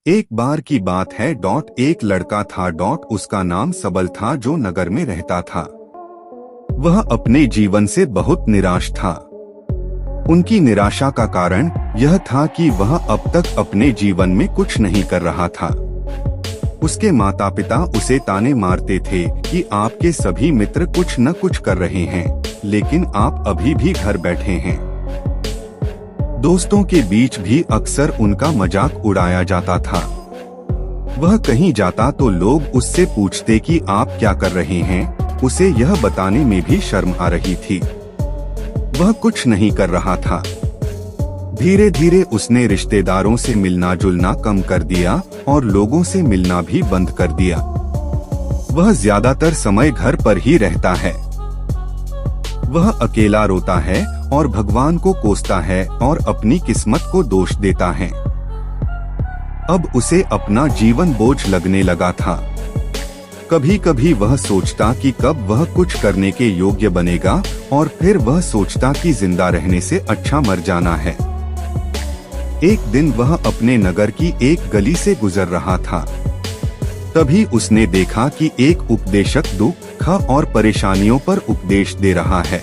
एक बार की बात है। एक लड़का था। उसका नाम सबल था, जो नगर में रहता था। वह अपने जीवन से बहुत निराश था। उनकी निराशा का कारण यह था कि वह अब तक अपने जीवन में कुछ नहीं कर रहा था। उसके माता पिता उसे ताने मारते थे कि आपके सभी मित्र कुछ न कुछ कर रहे हैं, लेकिन आप अभी भी घर बैठे हैं। दोस्तों के बीच भी अक्सर उनका मजाक उड़ाया जाता था। वह कहीं जाता तो लोग उससे पूछते कि आप क्या कर रहे हैं। उसे यह बताने में भी शर्म आ रही थी। वह कुछ नहीं कर रहा था। धीरे धीरे उसने रिश्तेदारों से मिलना जुलना कम कर दिया और लोगों से मिलना भी बंद कर दिया। वह ज्यादातर समय घर पर ही रहता है। वह अकेला रोता है और भगवान को कोसता है और अपनी किस्मत को दोष देता है। अब उसे अपना जीवन बोझ लगने लगा था। कभी कभी वह सोचता कि कब वह कुछ करने के योग्य बनेगा, और फिर वह सोचता कि जिंदा रहने से अच्छा मर जाना है। एक दिन वह अपने नगर की एक गली से गुजर रहा था। तभी उसने देखा कि एक उपदेशक दुख और परेशानियों पर उपदेश दे रहा है।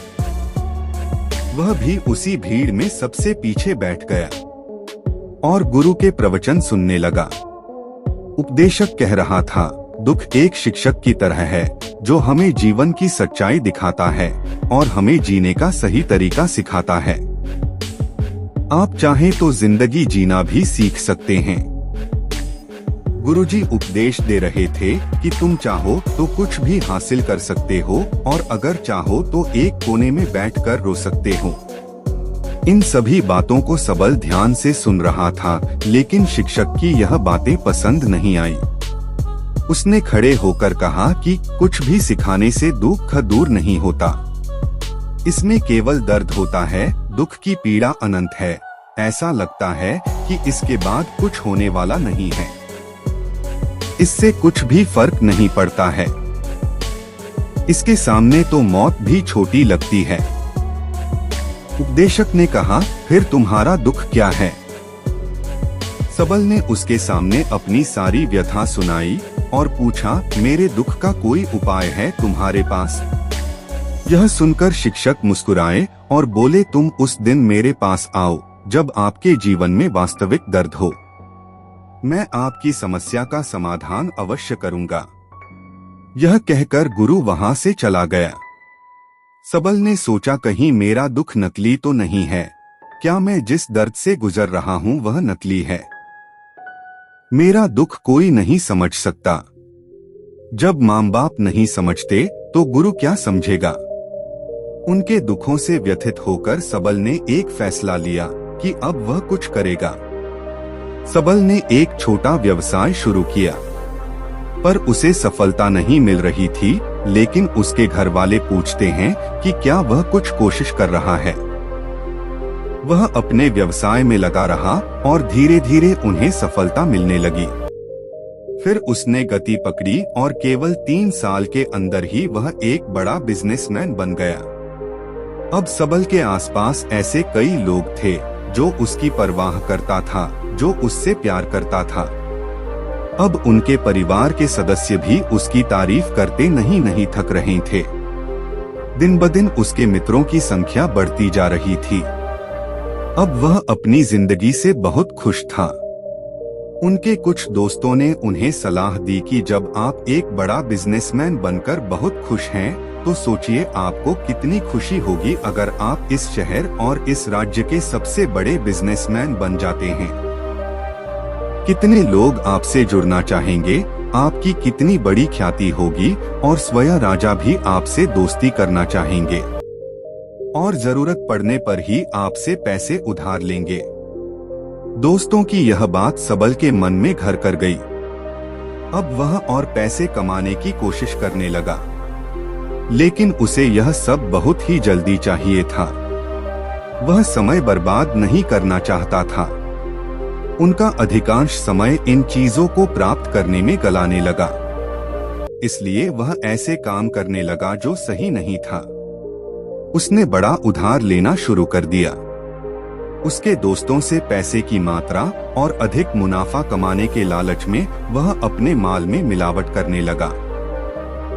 वह भी उसी भीड़ में सबसे पीछे बैठ गया और गुरु के प्रवचन सुनने लगा। उपदेशक कह रहा था, दुख एक शिक्षक की तरह है जो हमें जीवन की सच्चाई दिखाता है और हमें जीने का सही तरीका सिखाता है। आप चाहें तो जिंदगी जीना भी सीख सकते हैं। गुरुजी उपदेश दे रहे थे कि तुम चाहो तो कुछ भी हासिल कर सकते हो, और अगर चाहो तो एक कोने में बैठकर रो सकते हो। इन सभी बातों को सबल ध्यान से सुन रहा था, लेकिन शिक्षक की यह बातें पसंद नहीं आई। उसने खड़े होकर कहा कि कुछ भी सिखाने से दुख दूर नहीं होता। इसमें केवल दर्द होता है। दुख की पीड़ा अनंत है। ऐसा लगता है कि इसके बाद कुछ होने वाला नहीं है। इससे कुछ भी फर्क नहीं पड़ता है। इसके सामने तो मौत भी छोटी लगती है। उपदेशक ने कहा, फिर तुम्हारा दुख क्या है? सबल ने उसके सामने अपनी सारी व्यथा सुनाई और पूछा, मेरे दुख का कोई उपाय है तुम्हारे पास? यह सुनकर शिक्षक मुस्कुराए और बोले, तुम उस दिन मेरे पास आओ जब आपके जीवन में वास्तविक दर्द हो। मैं आपकी समस्या का समाधान अवश्य करूंगा। यह कहकर गुरु वहां से चला गया। सबल ने सोचा, कहीं मेरा दुख नकली तो नहीं है? क्या मैं जिस दर्द से गुजर रहा हूं वह नकली है? मेरा दुख कोई नहीं समझ सकता। जब माँ बाप नहीं समझते तो गुरु क्या समझेगा? उनके दुखों से व्यथित होकर सबल ने एक फैसला लिया कि अब वह कुछ करेगा। सबल ने एक छोटा व्यवसाय शुरू किया, पर उसे सफलता नहीं मिल रही थी। लेकिन उसके घर वाले पूछते हैं कि क्या वह कुछ कोशिश कर रहा है। वह अपने व्यवसाय में लगा रहा और धीरे धीरे उन्हें सफलता मिलने लगी। फिर उसने गति पकड़ी और केवल 3 साल के अंदर ही वह एक बड़ा बिजनेसमैन बन गया। अब सबल के आसपास ऐसे कई लोग थे जो उसकी परवाह करता था, जो उससे प्यार करता था। अब उनके परिवार के सदस्य भी उसकी तारीफ करते नहीं थक रहे थे। दिन ब दिन उसके मित्रों की संख्या बढ़ती जा रही थी। अब वह अपनी जिंदगी से बहुत खुश था। उनके कुछ दोस्तों ने उन्हें सलाह दी कि जब आप एक बड़ा बिजनेसमैन बनकर बहुत खुश हैं, तो सोचिए आपको कितनी खुशी होगी अगर आप इस शहर और इस राज्य के सबसे बड़े बिजनेसमैन बन जाते हैं। कितने लोग आपसे जुड़ना चाहेंगे, आपकी कितनी बड़ी ख्याति होगी, और स्वयं राजा भी आपसे दोस्ती करना चाहेंगे और जरूरत पड़ने पर ही आपसे पैसे उधार लेंगे। दोस्तों की यह बात सबल के मन में घर कर गई। अब वह और पैसे कमाने की कोशिश करने लगा, लेकिन उसे यह सब बहुत ही जल्दी चाहिए था। वह समय बर्बाद नहीं करना चाहता था। उनका अधिकांश समय इन चीजों को प्राप्त करने में गलाने लगा। इसलिए वह ऐसे काम करने लगा जो सही नहीं था। उसने बड़ा उधार लेना शुरू कर दिया। उसके दोस्तों से पैसे की मात्रा और अधिक मुनाफा कमाने के लालच में वह अपने माल में मिलावट करने लगा।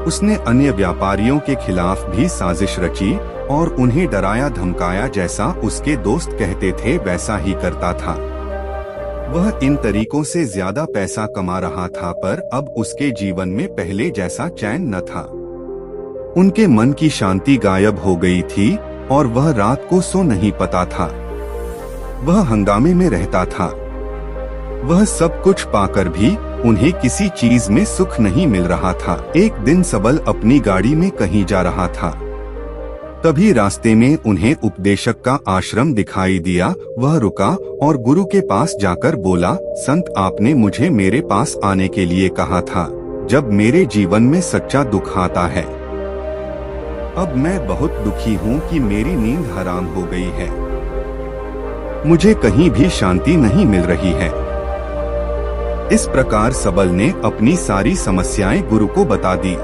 उसने अन्य व्यापारियों के खिलाफ भी साजिश रची और उन्हें डराया धमकाया, जैसा उसके दोस्त कहते थे वैसा ही करता था। वह इन तरीकों से ज्यादा पैसा कमा रहा था, पर अब उसके जीवन में पहले जैसा चैन न था। उनके मन की शांति गायब हो गई थी और वह रात को सो नहीं पाता था। वह हंगामे में रहता था। वह सब कुछ पाकर भी उन्हें किसी चीज में सुख नहीं मिल रहा था। एक दिन सबल अपनी गाड़ी में कहीं जा रहा था। तभी रास्ते में उन्हें उपदेशक का आश्रम दिखाई दिया। वह रुका और गुरु के पास जाकर बोला, संत, आपने मुझे मेरे पास आने के लिए कहा था जब मेरे जीवन में सच्चा दुख आता है। अब मैं बहुत दुखी हूँ कि मेरी नींद हराम हो गई है। मुझे कहीं भी शांति नहीं मिल रही है। इस प्रकार सबल ने अपनी सारी समस्याएं गुरु को बता दी।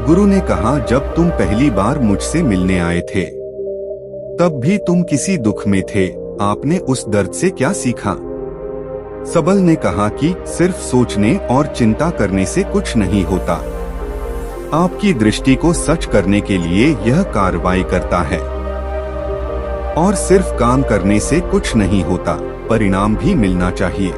गुरु ने कहा, जब तुम पहली बार मुझसे मिलने आए थे तब भी तुम किसी दुख में थे। आपने उस दर्द से क्या सीखा? सबल ने कहा कि सिर्फ सोचने और चिंता करने से कुछ नहीं होता। आपकी दृष्टि को सच करने के लिए यह कार्रवाई करता है। और सिर्फ काम करने से कुछ नहीं होता, परिणाम भी मिलना चाहिए।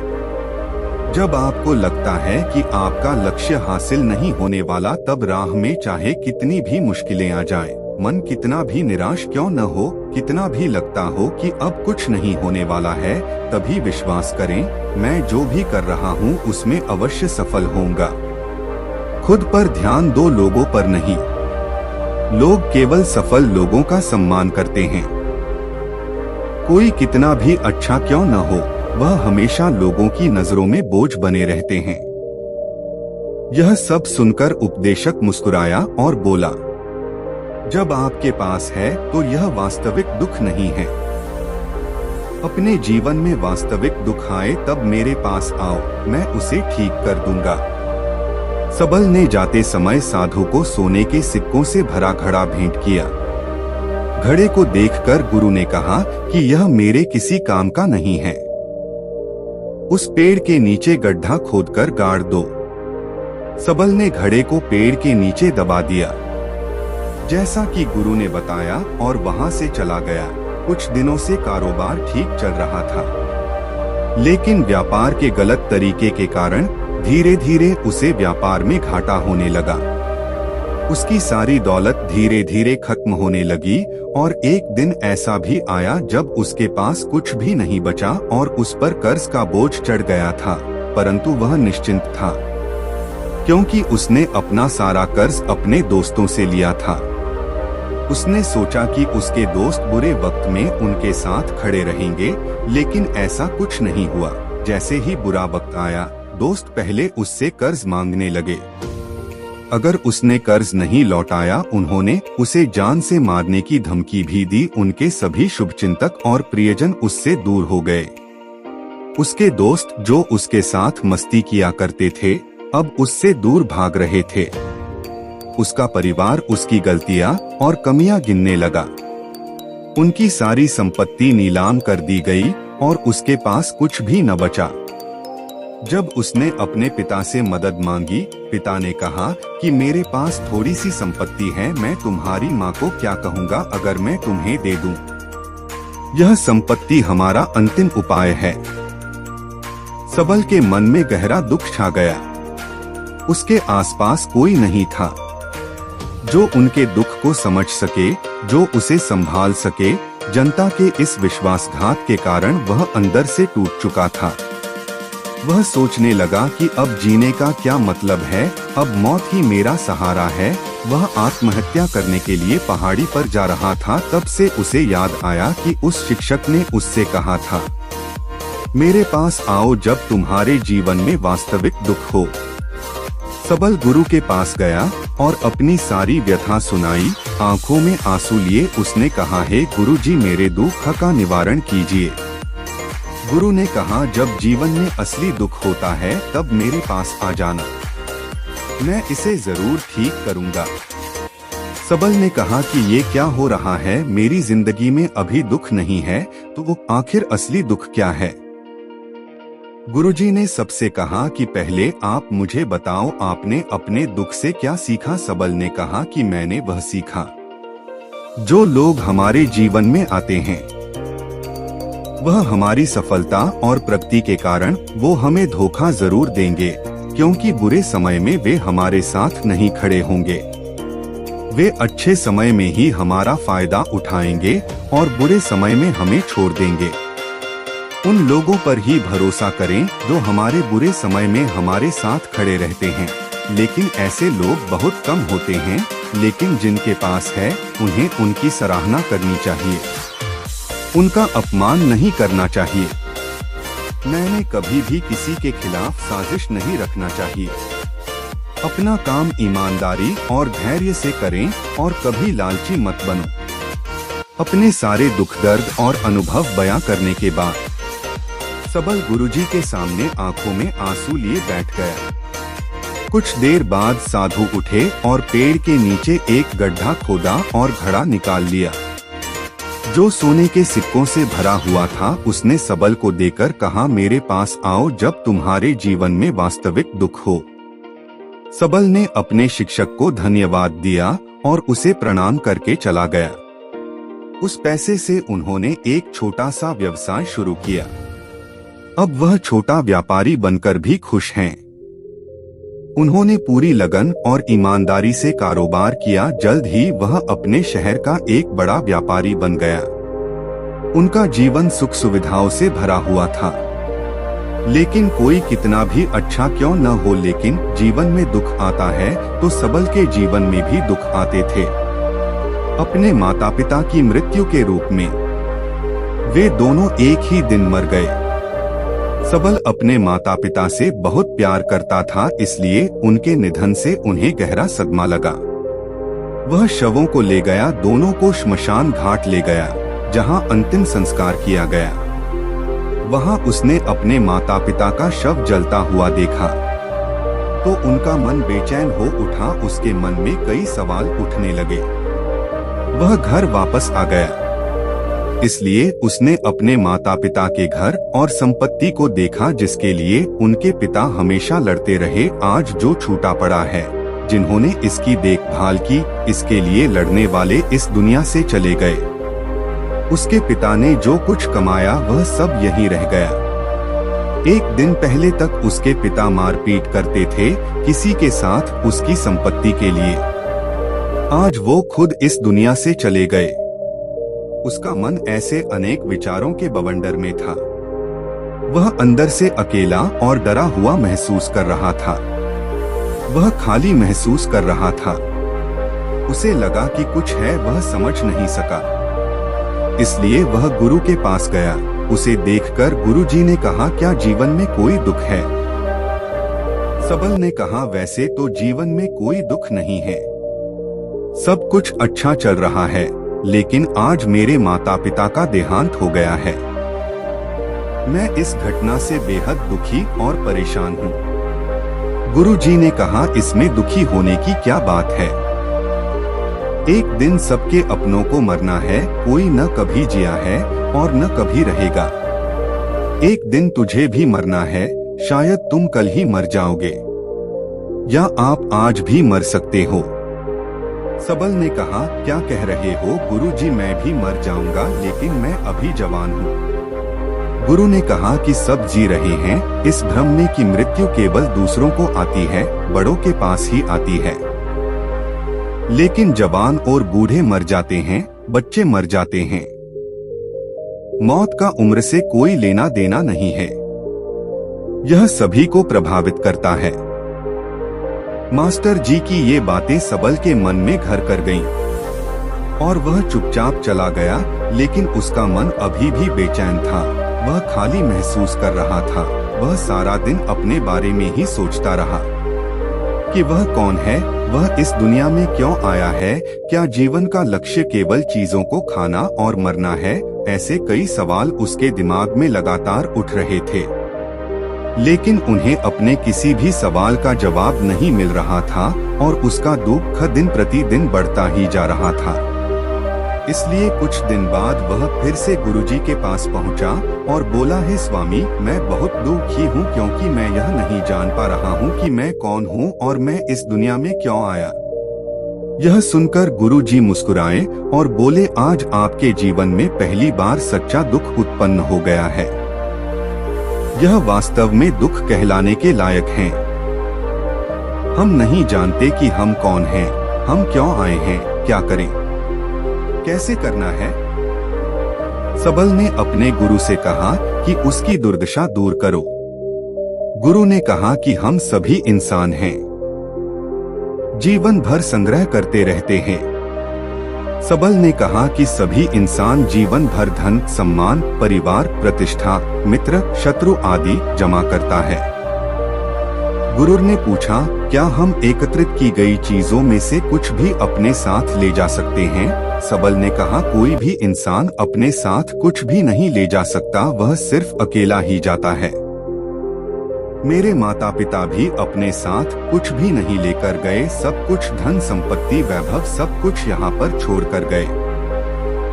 जब आपको लगता है कि आपका लक्ष्य हासिल नहीं होने वाला, तब राह में चाहे कितनी भी मुश्किलें आ जाएं, मन कितना भी निराश क्यों न हो, कितना भी लगता हो कि अब कुछ नहीं होने वाला है, तभी विश्वास करें, मैं जो भी कर रहा हूँ उसमें अवश्य सफल होऊंगा। खुद पर ध्यान दो, लोगों पर नहीं। लोग केवल सफल लोगों का सम्मान करते हैं। कोई कितना भी अच्छा क्यों न हो, वह हमेशा लोगों की नजरों में बोझ बने रहते हैं। यह सब सुनकर उपदेशक मुस्कुराया और बोला, जब आपके पास है तो यह वास्तविक दुख नहीं है। अपने जीवन में वास्तविक दुख आए तब मेरे पास आओ, मैं उसे ठीक कर दूंगा। सबल ने जाते समय साधु को सोने के सिक्कों से भरा घड़ा भेंट किया। घड़े को देखकर गुरु ने कहा कि यह मेरे किसी काम का नहीं है। उस पेड़ के नीचे गड्ढा खोदकर गाड़ दो। सबल ने घड़े को पेड़ के नीचे दबा दिया, जैसा कि गुरु ने बताया, और वहां से चला गया। कुछ दिनों से कारोबार ठीक चल रहा था, लेकिन व्यापार के गलत तरीके के कारण धीरे धीरे उसे व्यापार में घाटा होने लगा। उसकी सारी दौलत धीरे धीरे खत्म होने लगी और एक दिन ऐसा भी आया जब उसके पास कुछ भी नहीं बचा और उस पर कर्ज का बोझ चढ़ गया था, परंतु वह निश्चिंत था, क्योंकि उसने अपना सारा कर्ज अपने दोस्तों से लिया था। उसने सोचा कि उसके दोस्त बुरे वक्त में उनके साथ खड़े रहेंगे, लेकिन ऐसा कुछ नहीं हुआ। जैसे ही बुरा वक्त आया, दोस्त पहले उससे कर्ज मांगने लगे। अगर उसने कर्ज नहीं लौटाया, उन्होंने उसे जान से मारने की धमकी भी दी। उनके सभी शुभचिंतक और प्रियजन उससे दूर हो गए। उसके दोस्त जो उसके साथ मस्ती किया करते थे, अब उससे दूर भाग रहे थे। उसका परिवार उसकी गलतियां और कमियां गिनने लगा। उनकी सारी संपत्ति नीलाम कर दी गई और उसके पास कुछ भी न बचा। जब उसने अपने पिता से मदद मांगी, पिता ने कहा कि मेरे पास थोड़ी सी संपत्ति है, मैं तुम्हारी माँ को क्या कहूँगा अगर मैं तुम्हें दे दूं? यह संपत्ति हमारा अंतिम उपाय है। सबल के मन में गहरा दुख छा गया। उसके आसपास कोई नहीं था जो उनके दुख को समझ सके, जो उसे संभाल सके। जनता के इस विश्वासघात के कारण वह अंदर से टूट चुका था। वह सोचने लगा कि अब जीने का क्या मतलब है, अब मौत ही मेरा सहारा है। वह आत्महत्या करने के लिए पहाड़ी पर जा रहा था, तब से उसे याद आया कि उस शिक्षक ने उससे कहा था, मेरे पास आओ जब तुम्हारे जीवन में वास्तविक दुख हो। सबल गुरु के पास गया और अपनी सारी व्यथा सुनाई। आंखों में आंसू लिए उसने कहा, हे गुरु जी, मेरे दुख का निवारण कीजिए। गुरु ने कहा, जब जीवन में असली दुख होता है तब मेरे पास आ जाना, मैं इसे जरूर ठीक करूंगा। सबल ने कहा कि ये क्या हो रहा है, मेरी जिंदगी में अभी दुख नहीं है, तो वो आखिर असली दुख क्या है। गुरुजी ने सबसे कहा कि पहले आप मुझे बताओ, आपने अपने दुख से क्या सीखा। सबल ने कहा कि मैंने वह सीखा जो लोग हमारे जीवन में आते हैं, वह हमारी सफलता और प्रगति के कारण वो हमें धोखा जरूर देंगे, क्योंकि बुरे समय में वे हमारे साथ नहीं खड़े होंगे। वे अच्छे समय में ही हमारा फायदा उठाएंगे और बुरे समय में हमें छोड़ देंगे। उन लोगों पर ही भरोसा करें जो हमारे बुरे समय में हमारे साथ खड़े रहते हैं, लेकिन ऐसे लोग बहुत कम होते हैं, लेकिन जिनके पास है उन्हें उनकी सराहना करनी चाहिए, उनका अपमान नहीं करना चाहिए। मैंने कभी भी किसी के खिलाफ साजिश नहीं रखना चाहिए। अपना काम ईमानदारी और धैर्य से करें और कभी लालची मत बनो। अपने सारे दुख दर्द और अनुभव बयां करने के बाद सबल गुरुजी के सामने आंखों में आंसू लिए बैठ गया। कुछ देर बाद साधु उठे और पेड़ के नीचे एक गड्ढा खोदा और घड़ा निकाल लिया जो सोने के सिक्कों से भरा हुआ था। उसने सबल को देकर कहा, मेरे पास आओ जब तुम्हारे जीवन में वास्तविक दुख हो। सबल ने अपने शिक्षक को धन्यवाद दिया और उसे प्रणाम करके चला गया। उस पैसे से उन्होंने एक छोटा सा व्यवसाय शुरू किया। अब वह छोटा व्यापारी बनकर भी खुश हैं। उन्होंने पूरी लगन और ईमानदारी से कारोबार किया। जल्द ही वह अपने शहर का एक बड़ा व्यापारी बन गया। उनका जीवन सुख सुविधाओं से भरा हुआ था। लेकिन कोई कितना भी अच्छा क्यों न हो, लेकिन जीवन में दुख आता है तो सबल के जीवन में भी दुख आते थे। अपने माता पिता की मृत्यु के रूप में वे दोनों एक ही दिन मर गए। सबल अपने माता पिता से बहुत प्यार करता था, इसलिए उनके निधन से उन्हें गहरा सदमा लगा। वह शवों को ले गया, दोनों को श्मशान घाट ले गया जहां अंतिम संस्कार किया गया। वहां उसने अपने माता पिता का शव जलता हुआ देखा तो उनका मन बेचैन हो उठा। उसके मन में कई सवाल उठने लगे। वह घर वापस आ गया, इसलिए उसने अपने माता पिता के घर और संपत्ति को देखा जिसके लिए उनके पिता हमेशा लड़ते रहे। आज जो छूटा पड़ा है, जिन्होंने इसकी देखभाल की, इसके लिए लड़ने वाले इस दुनिया से चले गए। उसके पिता ने जो कुछ कमाया वह सब यहीं रह गया। एक दिन पहले तक उसके पिता मारपीट करते थे किसी के साथ उसकी संपत्ति के लिए। आज वो खुद इस दुनिया से चले गए। उसका मन ऐसे अनेक विचारों के बवंडर में था। वह अंदर से अकेला और डरा हुआ महसूस कर रहा था। वह खाली महसूस कर रहा था। उसे लगा कि कुछ है, वह समझ नहीं सका। इसलिए वह गुरु के पास गया। उसे देखकर गुरुजी ने कहा, क्या जीवन में कोई दुख है? सबल ने कहा, वैसे तो जीवन में कोई दुख नहीं है, सब कुछ अच्छा चल रहा है, लेकिन आज मेरे माता पिता का देहांत हो गया है। मैं इस घटना से बेहद दुखी और परेशान हूँ। गुरुजी ने कहा, इसमें दुखी होने की क्या बात है? एक दिन सबके अपनों को मरना है, कोई न कभी जिया है और न कभी रहेगा। एक दिन तुझे भी मरना है, शायद तुम कल ही मर जाओगे या आप आज भी मर सकते हो। सबल ने कहा, क्या कह रहे हो गुरुजी? मैं भी मर जाऊंगा, लेकिन मैं अभी जवान हूँ। गुरु ने कहा कि सब जी रहे हैं इस भ्रम में कि मृत्यु केवल दूसरों को आती है, बड़ों के पास ही आती है। लेकिन जवान और बूढ़े मर जाते हैं, बच्चे मर जाते हैं। मौत का उम्र से कोई लेना देना नहीं है। यह सभी को प्रभावित करता है। मास्टर जी की ये बातें सबल के मन में घर कर गईं और वह चुपचाप चला गया, लेकिन उसका मन अभी भी बेचैन था। वह खाली महसूस कर रहा था। वह सारा दिन अपने बारे में ही सोचता रहा कि वह कौन है, वह इस दुनिया में क्यों आया है, क्या जीवन का लक्ष्य केवल चीजों को खाना और मरना है? ऐसे कई सवाल उसके दिमाग में लगातार उठ रहे थे। लेकिन उन्हें अपने किसी भी सवाल का जवाब नहीं मिल रहा था और उसका दुख दिन प्रतिदिन बढ़ता ही जा रहा था। इसलिए कुछ दिन बाद वह फिर से गुरुजी के पास पहुंचा और बोला, हे स्वामी, मैं बहुत दुखी हूँ क्योंकि मैं यह नहीं जान पा रहा हूँ कि मैं कौन हूँ और मैं इस दुनिया में क्यों आया। यह सुनकर गुरुजी मुस्कुराए और बोले, आज आपके जीवन में पहली बार सच्चा दुख उत्पन्न हो गया है। यह वास्तव में दुख कहलाने के लायक है। हम नहीं जानते कि हम कौन हैं, हम क्यों आए हैं, क्या करें, कैसे करना है। सबल ने अपने गुरु से कहा कि उसकी दुर्दशा दूर करो। गुरु ने कहा कि हम सभी इंसान हैं, जीवन भर संग्रह करते रहते हैं। सबल ने कहा कि सभी इंसान जीवन भर धन, सम्मान, परिवार, प्रतिष्ठा, मित्र, शत्रु आदि जमा करता है। गुरु ने पूछा, क्या हम एकत्रित की गई चीजों में से कुछ भी अपने साथ ले जा सकते हैं? सबल ने कहा, कोई भी इंसान अपने साथ कुछ भी नहीं ले जा सकता, वह सिर्फ अकेला ही जाता है। मेरे माता पिता भी अपने साथ कुछ भी नहीं लेकर गए, सब कुछ धन संपत्ति वैभव सब कुछ यहाँ पर छोड़ कर गए।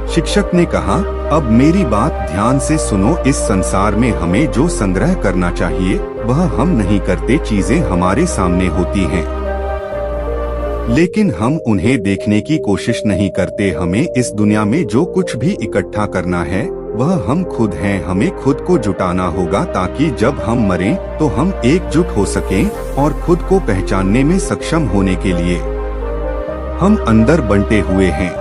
शिक्षक ने कहा, अब मेरी बात ध्यान से सुनो, इस संसार में हमें जो संग्रह करना चाहिए वह हम नहीं करते, चीजें हमारे सामने होती हैं लेकिन हम उन्हें देखने की कोशिश नहीं करते। हमें इस दुनिया में जो कुछ भी इकट्ठा करना है वह हम खुद हैं, हमें खुद को जुटाना होगा ताकि जब हम मरें तो हम एकजुट हो सकें और खुद को पहचानने में सक्षम होने के लिए। हम अंदर बंटे हुए हैं,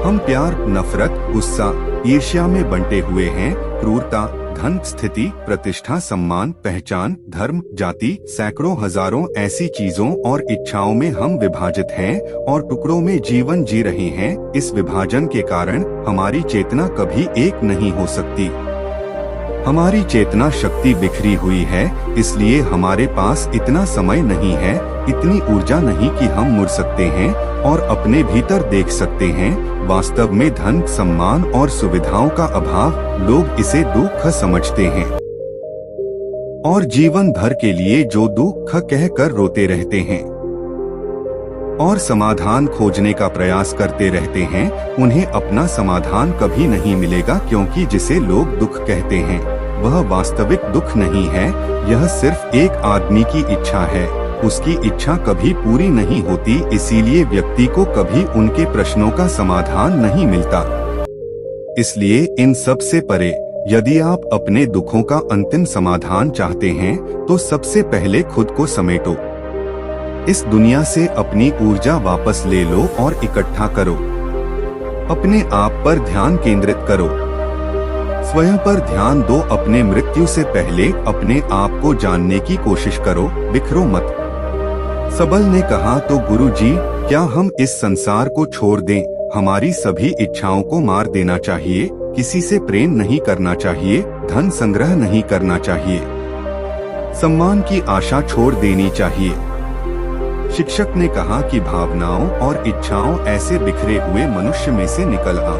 हम प्यार, नफरत, गुस्सा, ईर्ष्या में बंटे हुए हैं। क्रूरता, धन, स्थिति, प्रतिष्ठा, सम्मान, पहचान, धर्म, जाति, सैकड़ों हजारों ऐसी चीजों और इच्छाओं में हम विभाजित हैं और टुकड़ों में जीवन जी रहे हैं। इस विभाजन के कारण हमारी चेतना कभी एक नहीं हो सकती। हमारी चेतना शक्ति बिखरी हुई है, इसलिए हमारे पास इतना समय नहीं है, इतनी ऊर्जा नहीं कि हम मुड़ सकते हैं और अपने भीतर देख सकते हैं। वास्तव में धन, सम्मान और सुविधाओं का अभाव, लोग इसे दुख समझते हैं और जीवन भर के लिए जो दुख कहकर रोते रहते हैं और समाधान खोजने का प्रयास करते रहते हैं, उन्हें अपना समाधान कभी नहीं मिलेगा, क्योंकि जिसे लोग दुख कहते हैं वह वास्तविक दुख नहीं है। यह सिर्फ एक आदमी की इच्छा है, उसकी इच्छा कभी पूरी नहीं होती, इसीलिए व्यक्ति को कभी उनके प्रश्नों का समाधान नहीं मिलता। इसलिए इन सब से परे, यदि आप अपने दुखों का अंतिम समाधान चाहते हैं तो सबसे पहले खुद को समेटो। इस दुनिया से अपनी ऊर्जा वापस ले लो और इकट्ठा करो। अपने आप पर ध्यान केंद्रित करो, स्वयं पर ध्यान दो। अपने मृत्यु से पहले अपने आप को जानने की कोशिश करो, बिखरो मत। सबल ने कहा, तो गुरुजी, क्या हम इस संसार को छोड़ दें? हमारी सभी इच्छाओं को मार देना चाहिए, किसी से प्रेम नहीं करना चाहिए, धन संग्रह नहीं करना चाहिए, सम्मान की आशा छोड़ देनी चाहिए। शिक्षक ने कहा कि भावनाओं और इच्छाओं ऐसे बिखरे हुए मनुष्य में से निकल आ,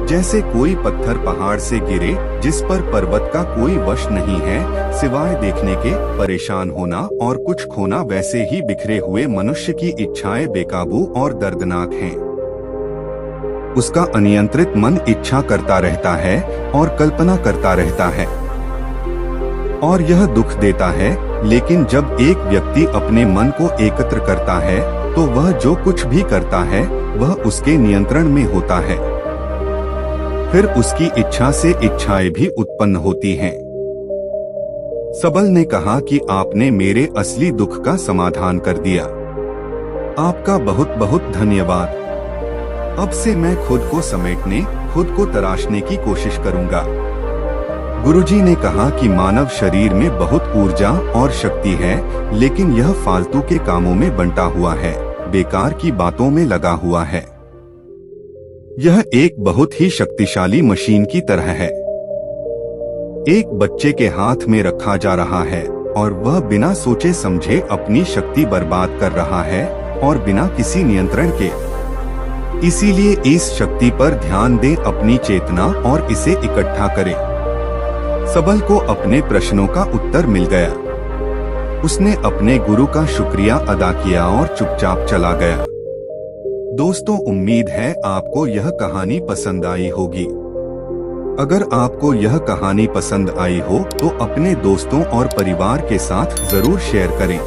जैसे कोई पत्थर पहाड़ से गिरे जिस पर पर्वत का कोई वश नहीं है सिवाय देखने के। परेशान होना और कुछ खोना, वैसे ही बिखरे हुए मनुष्य की इच्छाएं बेकाबू और दर्दनाक हैं। उसका अनियंत्रित मन इच्छा करता रहता है और कल्पना करता रहता है और यह दुख देता है। लेकिन जब एक व्यक्ति अपने मन को एकत्र करता है तो वह जो कुछ भी करता है वह उसके नियंत्रण में होता है। फिर उसकी इच्छा से इच्छाएं भी उत्पन्न होती हैं। सबल ने कहा कि आपने मेरे असली दुख का समाधान कर दिया, आपका बहुत बहुत धन्यवाद। अब से मैं खुद को समेटने, खुद को तराशने की कोशिश करूंगा। गुरुजी ने कहा कि मानव शरीर में बहुत ऊर्जा और शक्ति है, लेकिन यह फालतू के कामों में बंटा हुआ है, बेकार की बातों में लगा हुआ है। यह एक बहुत ही शक्तिशाली मशीन की तरह है, एक बच्चे के हाथ में रखा जा रहा है और वह बिना सोचे समझे अपनी शक्ति बर्बाद कर रहा है और बिना किसी नियंत्रण के। इसीलिए इस शक्ति पर ध्यान दें, अपनी चेतना और इसे इकट्ठा करें। सबल को अपने प्रश्नों का उत्तर मिल गया। उसने अपने गुरु का शुक्रिया अदा किया और चुपचाप चला गया। दोस्तों, उम्मीद है आपको यह कहानी पसंद आई होगी। अगर आपको यह कहानी पसंद आई हो तो अपने दोस्तों और परिवार के साथ जरूर शेयर करें।